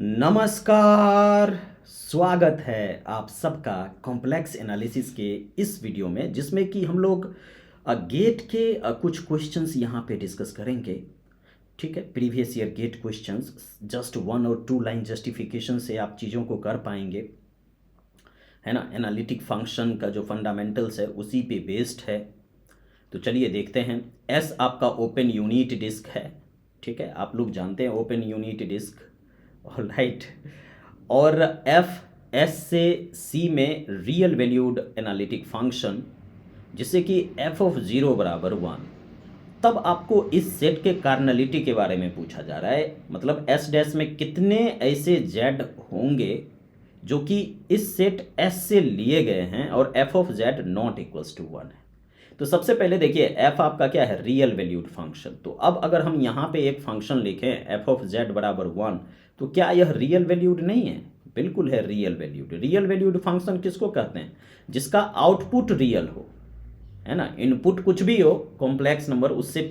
नमस्कार। स्वागत है आप सबका कॉम्प्लेक्स एनालिसिस के इस वीडियो में, जिसमें कि हम लोग गेट के कुछ क्वेश्चंस यहाँ पे डिस्कस करेंगे। ठीक है, previous year gate questions, just 1 और 2 लाइन जस्टिफिकेशन से आप चीज़ों को कर पाएंगे, है ना। एनालिटिक फंक्शन का जो फंडामेंटल्स है उसी पे बेस्ड है। तो चलिए देखते हैं। एस आपका ओपन यूनिट डिस्क है, ठीक है, आप लोग जानते हैं ओपन यूनिट डिस्क, ऑलराइट। और एफ एस से सी में रियल वैल्यूड एनालिटिक फंक्शन, जिससे कि एफ ऑफ 0 बराबर 1। तब आपको इस सेट के कार्नलिटी के बारे में पूछा जा रहा है, मतलब एस डैश में कितने ऐसे जेड होंगे जो कि इस सेट एस से लिए गए हैं और F of Z not equals to 1 है। तो सबसे पहले देखिए, एफ आपका क्या है, रियल वैल्यूड फंक्शन। तो अब अगर हम यहाँ पे एक फंक्शन लिखें एफ ऑफ जेड बराबर 1, तो क्या यह रियल वैल्यूड नहीं है? बिल्कुल है real valued. Real valued function किसको कहते हैं? जिसका आउटपुट रियल हो, है ना। इनपुट कुछ भी हो, कॉम्प्लेक्स नंबर, उससे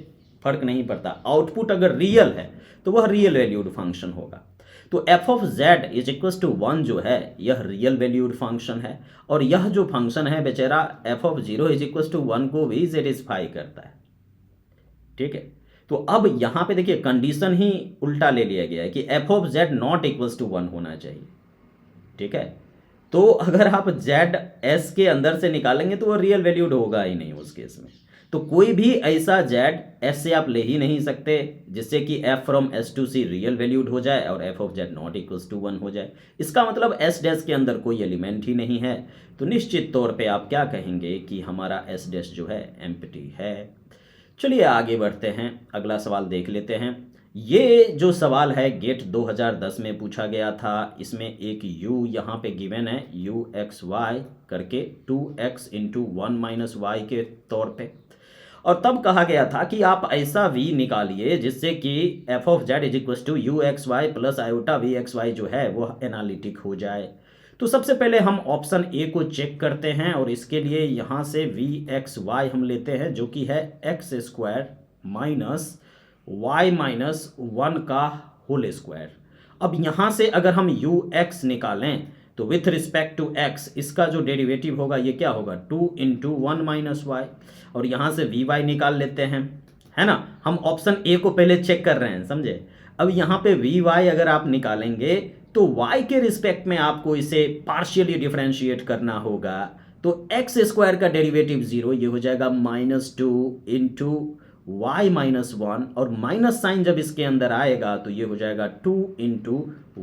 फर्क नहीं पड़ता। आउटपुट अगर रियल है तो वह रियल वैल्यूड फंक्शन होगा। तो F of Z is equal to 1 जो है, यह रियल वैल्यूड फंक्शन है। और यह जो फंक्शन है बेचारा F of 0 is equal to 1 को भी सेटिस्फाई करता है, ठीक है। तो अब यहां पे देखिए कंडीशन ही उल्टा ले लिया गया है कि F of Z not equals to 1 होना चाहिए, ठीक है। तो अगर आप जेड एस के अंदर से निकालेंगे तो वो रियल वैल्यूड होगा ही नहीं उस केस में। तो कोई भी ऐसा जेड एस से आप ले ही नहीं सकते जिससे कि F from S to C real valued हो जाए और F of Z not equals to 1 हो जाए। इसका मतलब एस डैश के अंदर कोई एलिमेंट ही नहीं है। तो निश्चित तौर पे आप क्या कहेंगे कि हमारा एस डैश जो है एम्प्टी है। चलिए आगे बढ़ते हैं, अगला सवाल देख लेते हैं। ये जो सवाल है गेट 2010 में पूछा गया था। इसमें एक u यहाँ पे गिवन है, u x y करके 2x इंटू 1 माइनस वाई के तौर पे। और तब कहा गया था कि आप ऐसा v निकालिए जिससे कि f of Z is equal to U X Y plus iota V X Y जो है वो एनालिटिक हो जाए। तो सबसे पहले हम ऑप्शन ए को चेक करते हैं और इसके लिए यहाँ से वी एक्स वाई हम लेते हैं जो कि है X square minus Y minus 1 का होल स्क्वायर। अब यहाँ से अगर हम यू एक्स निकालें तो विथ रिस्पेक्ट टू एक्स इसका जो डेरिवेटिव होगा ये क्या होगा, 2 इंटू 1 माइनस वाई। और यहाँ से वी वाई निकाल लेते हैं, है ना। हम ऑप्शन ए को पहले चेक कर रहे हैं, समझे। अब यहाँ पे वी वाई अगर आप निकालेंगे तो y के रिस्पेक्ट में आपको इसे पार्शियली डिफरेंशिएट करना होगा। तो एक्स स्क्वायर का डेरिवेटिव 0, ये हो जाएगा -2 इंटू वाई माइनस 1, और माइनस साइन जब इसके अंदर आएगा तो ये हो जाएगा 2 इंटू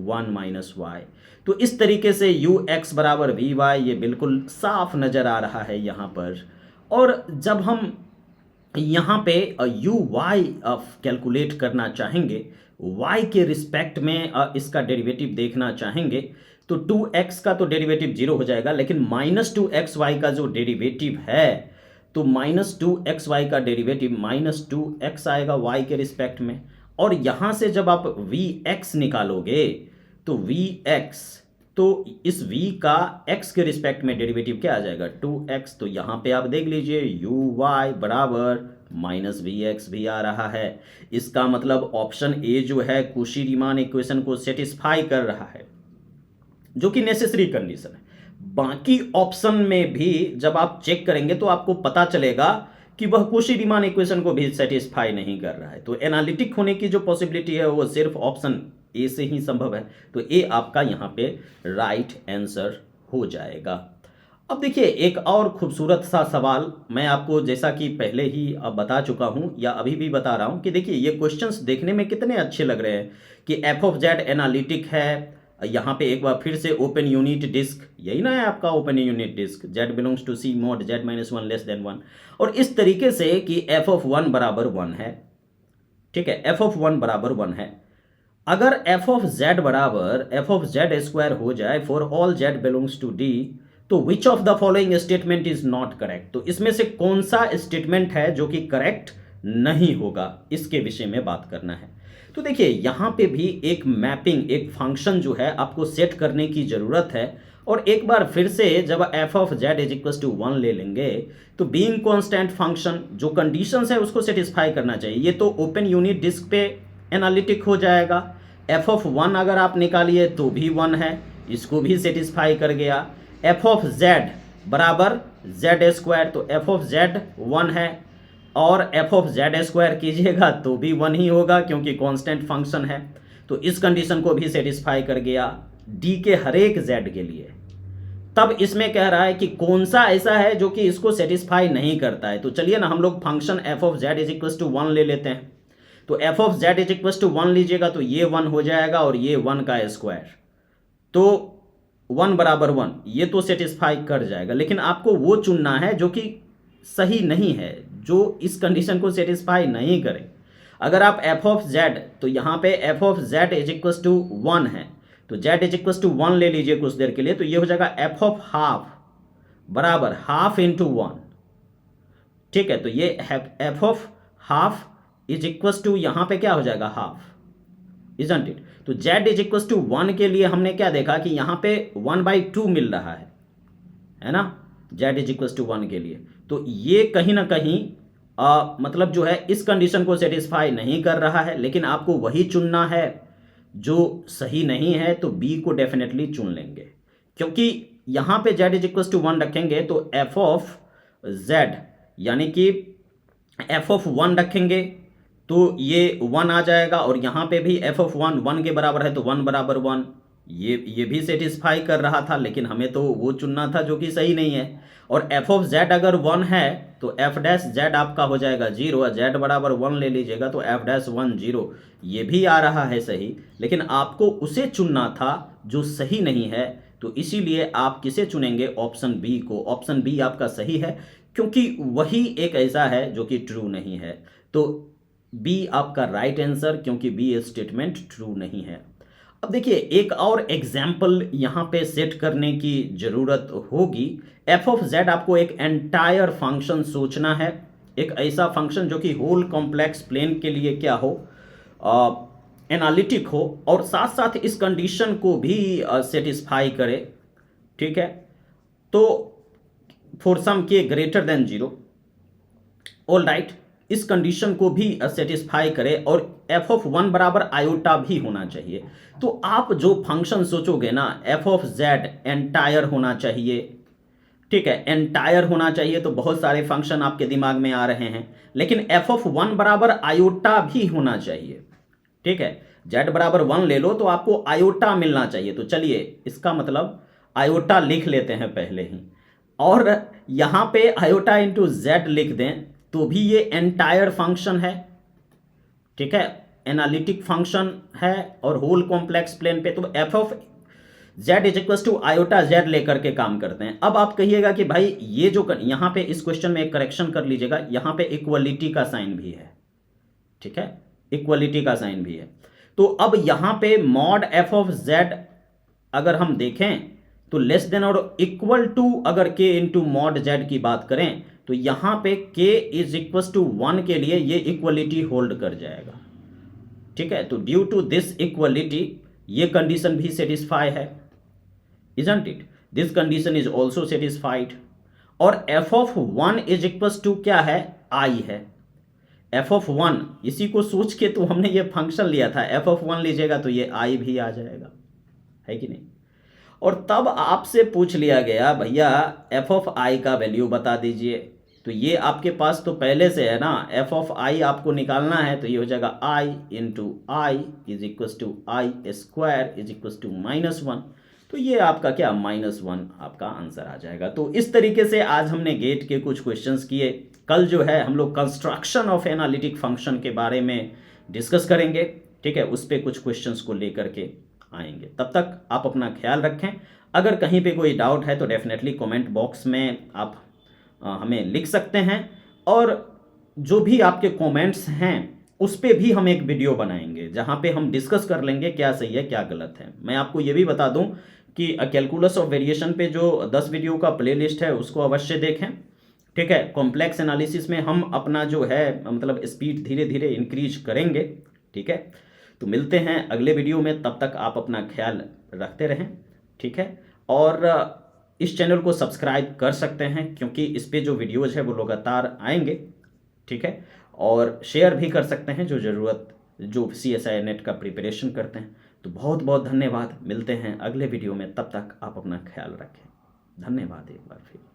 1 माइनस वाई। तो इस तरीके से यू एक्स बराबर वी वाई ये बिल्कुल साफ नज़र आ रहा है यहाँ पर। और जब हम यहाँ पे यू वाई कैलकुलेट करना चाहेंगे, y के रिस्पेक्ट में इसका डेरिवेटिव देखना चाहेंगे, तो 2x का तो डेरिवेटिव 0 हो जाएगा, लेकिन -2xy का जो डेरिवेटिव है, तो -2xy का डेरिवेटिव -2x आएगा y के रिस्पेक्ट में। और यहाँ से जब आप vx निकालोगे तो vx, तो इस v का x के रिस्पेक्ट में डेरिवेटिव क्या आ जाएगा, 2x। तो यहाँ पे आप देख लीजिए uy बराबर माइनस वी एक्स भी आ रहा है। इसका मतलब ऑप्शन ए जो है कौशी रीमान इक्वेशन को सेटिस्फाई कर रहा है, जो कि नेसेसरी कंडीशन है। बाकी ऑप्शन में भी जब आप चेक करेंगे तो आपको पता चलेगा कि वह कौशी रीमान इक्वेशन को भी सेटिस्फाई नहीं कर रहा है। तो एनालिटिक होने की जो पॉसिबिलिटी है वो सिर्फ ऑप्शन ए से ही संभव है। तो ए आपका यहाँ पे राइट आंसर हो जाएगा। अब देखिए एक और खूबसूरत सा सवाल मैं आपको जैसा कि पहले ही अब बता चुका हूं या अभी भी बता रहा हूं कि देखिए ये क्वेश्चंस देखने में कितने अच्छे लग रहे हैं कि एफ ऑफ जेड एनालिटिक है। यहाँ पे एक बार फिर से ओपन यूनिट डिस्क, यही ना है आपका open unit disc, Z belongs to C mod Z minus 1 less than 1। और इस तरीके से कि एफ ऑफ 1 बराबर 1 है, ठीक है, एफ ऑफ 1 बराबर 1 है। अगर एफ ऑफ जेड बराबर एफ ऑफ जेड स्क्वायर हो जाए for all Z belongs to D, तो which of the following statement is not correct. तो इसमें से कौन सा स्टेटमेंट है जो कि करेक्ट नहीं होगा, इसके विषय में बात करना है। तो देखिए यहाँ पे भी एक मैपिंग, एक फंक्शन जो है आपको सेट करने की जरूरत है। और एक बार फिर से जब F of Z is equal to 1 ले लेंगे तो बीइंग कांस्टेंट फंक्शन जो कंडीशंस है उसको सेटिस्फाई करना चाहिए। ये तो ओपन यूनिट डिस्क पे एनालिटिक हो जाएगा, एफ ऑफ वन अगर आप निकालिए तो भी 1 है, इसको भी सेटिस्फाई कर गया। एफ ऑफ जेड बराबर जेड स्क्वायर, तो एफ ऑफ जेड 1 है, और एफ ऑफ जेड स्क्वायर कीजिएगा तो भी 1 ही होगा क्योंकि कांस्टेंट फंक्शन है। तो इस कंडीशन को भी सेटिस्फाई कर गया डी के हर एक जेड के लिए। तब इसमें कह रहा है कि कौन सा ऐसा है जो कि इसको सेटिस्फाई नहीं करता है। तो चलिए ना हम लोग function F of Z is equal to 1 ले लेते हैं। तो F of Z is equal to 1 लीजिएगा तो ये 1 हो जाएगा और ये 1 का स्क्वायर, तो 1 बराबर 1, ये तो सेटिस्फाई कर जाएगा। लेकिन आपको वो चुनना है जो कि सही नहीं है, जो इस कंडीशन को सेटिस्फाई नहीं करे। अगर आप एफ ऑफ जेड, तो यहाँ पे F of Z is equal to 1 है, तो जेड इज इक्वल टू 1 ले लीजिए कुछ देर के लिए, तो ये हो जाएगा एफ ऑफ हाफ बराबर हाफ इंटू 1। ठीक है, तो ये F of half is equal to यहाँ पे क्या हो जाएगा हाफ, इजंट इट। तो जेड इज इक्वल टू 1 के लिए हमने क्या देखा कि यहाँ पे 1/2 मिल रहा है ना, जेड इज इक्वल टू 1 के लिए। तो ये कहीं ना कहीं मतलब जो है इस कंडीशन को सेटिस्फाई नहीं कर रहा है। लेकिन आपको वही चुनना है जो सही नहीं है, तो बी को डेफिनेटली चुन लेंगे, क्योंकि यहाँ पे जेड इज इक्वल टू 1 रखेंगे तो एफ ऑफ जेड यानी कि एफ ऑफ 1 रखेंगे तो ये 1 आ जाएगा, और यहाँ पे भी एफ ऑफ 1 के बराबर है तो 1 बराबर 1, ये भी सेटिस्फाई कर रहा था। लेकिन हमें तो वो चुनना था जो कि सही नहीं है। और एफ ऑफ जेड अगर 1 है तो एफ डैश जेड आपका हो जाएगा 0, जेड बराबर 1 ले लीजिएगा तो एफ डैश 1 0, ये भी आ रहा है सही। लेकिन आपको उसे चुनना था जो सही नहीं है, तो इसीलिए आप किसे चुनेंगे, ऑप्शन बी को। ऑप्शन बी आपका सही है क्योंकि वही एक ऐसा है जो कि ट्रू नहीं है। तो बी आपका राइट आंसर, क्योंकि बी स्टेटमेंट ट्रू नहीं है। अब देखिए एक और एग्जाम्पल यहाँ पे सेट करने की ज़रूरत होगी। एफ ऑफ जेड आपको एक एंटायर फंक्शन सोचना है, एक ऐसा फंक्शन जो कि होल कॉम्प्लेक्स प्लेन के लिए क्या हो, एनालिटिक हो, और साथ साथ इस कंडीशन को भी सेटिस्फाई करे। ठीक है, तो फॉर सम के ग्रेटर देन 0, ऑल राइट, इस कंडीशन को भी सेटिस्फाई करे, और एफ ऑफ 1 बराबर आयोटा भी होना चाहिए। तो आप जो फंक्शन सोचोगे ना, एफ ऑफ जेड एंटायर होना चाहिए। ठीक है, एंटायर होना चाहिए, तो बहुत सारे फंक्शन आपके दिमाग में आ रहे हैं, लेकिन एफ ऑफ 1 बराबर आयोटा भी होना चाहिए। ठीक है, जेड बराबर 1 ले लो तो आपको आयोटा मिलना चाहिए। तो चलिए इसका मतलब आयोटा लिख लेते हैं पहले ही, और यहाँ पे आयोटा इंटू जेड लिख दें तो भी ये एंटायर फंक्शन है। ठीक है, एनालिटिक फंक्शन है और होल कॉम्प्लेक्स प्लेन पे, तो F of Z is equal to iota Z लेकर के काम करते हैं। अब आप कहिएगा कि भाई ये जो यहाँ पे इस क्वेश्चन में एक करेक्शन कर लीजिएगा, यहाँ पे इक्वलिटी का साइन भी है। ठीक है, इक्वलिटी का साइन भी है। तो अब यहाँ पे मॉड एफ ऑफ जेड अगर हम देखें तो लेस देन और इक्वल टू अगर के इंटू मॉड जेड की बात करें तो यहाँ पे k इज इक्वल टू 1 के लिए ये इक्वलिटी होल्ड कर जाएगा। ठीक है, तो ड्यू टू दिस इक्वलिटी ये कंडीशन भी सेटिस्फाई है, isn't it, this condition is also satisfied. और F of 1 is equal to क्या है, आई है। एफ ऑफ 1 इसी को सोच के तो हमने ये फंक्शन लिया था, एफ ऑफ 1 लीजिएगा तो ये आई भी आ जाएगा, है कि नहीं। और तब आपसे पूछ लिया गया भैया एफ ऑफ आई का वैल्यू बता दीजिए, तो ये आपके पास तो पहले से है ना, एफ ऑफ आई आपको निकालना है, तो ये हो जाएगा I into I is equal to I square is equal to -1, तो ये आपका क्या -1 आपका आंसर आ जाएगा। तो इस तरीके से आज हमने गेट के कुछ क्वेश्चंस किए। कल जो है हम लोग कंस्ट्रक्शन ऑफ एनालिटिक फंक्शन के बारे में डिस्कस करेंगे। ठीक है, उस पर कुछ क्वेश्चंस को लेकर के आएंगे। तब तक आप अपना ख्याल रखें। अगर कहीं पे कोई डाउट है तो डेफिनेटली कमेंट बॉक्स में आप हमें लिख सकते हैं, और जो भी आपके कमेंट्स हैं उस पे भी हम एक वीडियो बनाएंगे जहां पे हम डिस्कस कर लेंगे क्या सही है क्या गलत है। मैं आपको ये भी बता दूं कि कैलकुलस ऑफ वेरिएशन पे जो 10 वीडियो का प्लेलिस्ट है उसको अवश्य देखें। ठीक है, कॉम्प्लेक्स एनालिसिस में हम अपना जो है मतलब स्पीड धीरे धीरे इंक्रीज करेंगे। ठीक है, तो मिलते हैं अगले वीडियो में, तब तक आप अपना ख्याल रखते रहें। ठीक है, और इस चैनल को सब्सक्राइब कर सकते हैं क्योंकि इस पे जो वीडियोज़ है वो लगातार आएंगे। ठीक है, और शेयर भी कर सकते हैं जो ज़रूरत जो CSI नेट का प्रिपरेशन करते हैं। तो बहुत बहुत धन्यवाद, मिलते हैं अगले वीडियो में, तब तक आप अपना ख्याल रखें। धन्यवाद एक बार फिर।